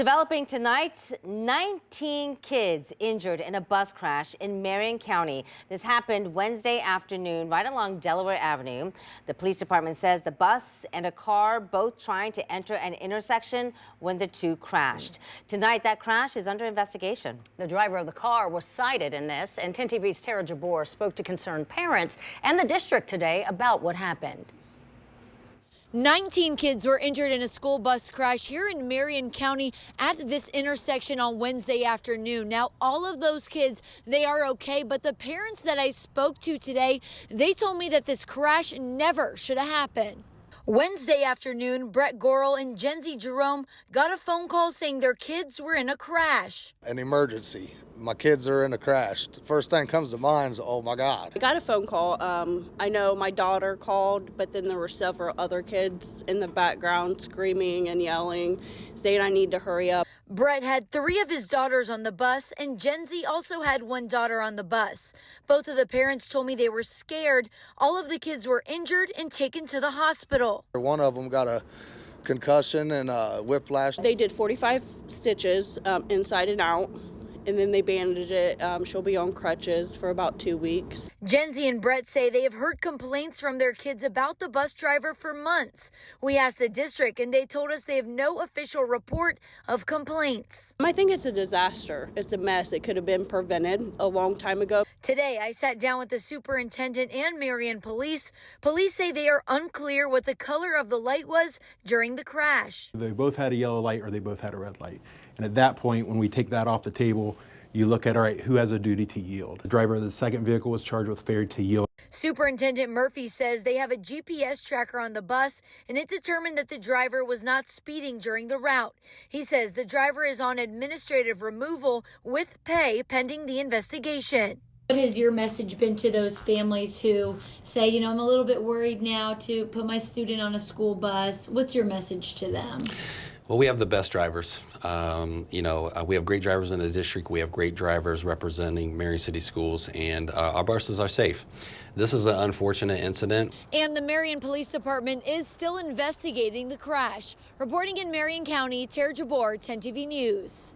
Developing tonight, 19 kids injured in a bus crash in Marion County. This happened Wednesday afternoon right along Delaware Avenue. The police department says the bus and a car both trying to enter an intersection when the two crashed. Tonight, that crash is under investigation. The driver of the car was cited in this, and 10 TV's Tara Jabor spoke to concerned parents and the district today about what happened. 19 kids were injured in a school bus crash here in Marion County at this intersection on Wednesday afternoon. Now, all of those kids, they are okay, but the parents that I spoke to today, they told me that this crash never should have happened. Wednesday afternoon, Brett Gorel and Jenzy Jerome got a phone call saying their kids were in a crash. An emergency. My kids are in a crash. The first thing comes to mind is, oh my God. I got a phone call. I know my daughter called, but then there were several other kids in the background screaming and yelling, saying I need to hurry up. Brett had 3 of his daughters on the bus, and Jenzy also had 1 daughter on the bus. Both of the parents told me they were scared. All of the kids were injured and taken to the hospital. One of them got a concussion and a whiplash. They did 45 stitches inside and out, and then they bandaged it. She'll be on crutches for about 2 weeks. Jenzy and Brett say they have heard complaints from their kids about the bus driver for months. We asked the district, and they told us they have no official report of complaints. I think it's a disaster. It's a mess. It could have been prevented a long time ago. Today, I sat down with the superintendent and Marion police. Police say they are unclear what the color of the light was during the crash. They both had a yellow light or they both had a red light. And at that point, when we take that off the table, you look at, all right, who has a duty to yield? The driver of the second vehicle was charged with failure to yield. Superintendent Murphy says they have a GPS tracker on the bus, and it determined that the driver was not speeding during the route. He says the driver is on administrative removal with pay pending the investigation. What has your message been to those families who say, I'm a little bit worried now to put my student on a school bus? What's your message to them? Well, we have the best drivers. We have great drivers in the district. We have great drivers representing Marion City Schools, and our buses are safe. This is an unfortunate incident. And the Marion Police Department is still investigating the crash. Reporting in Marion County, Tara Jabor, 10 TV News.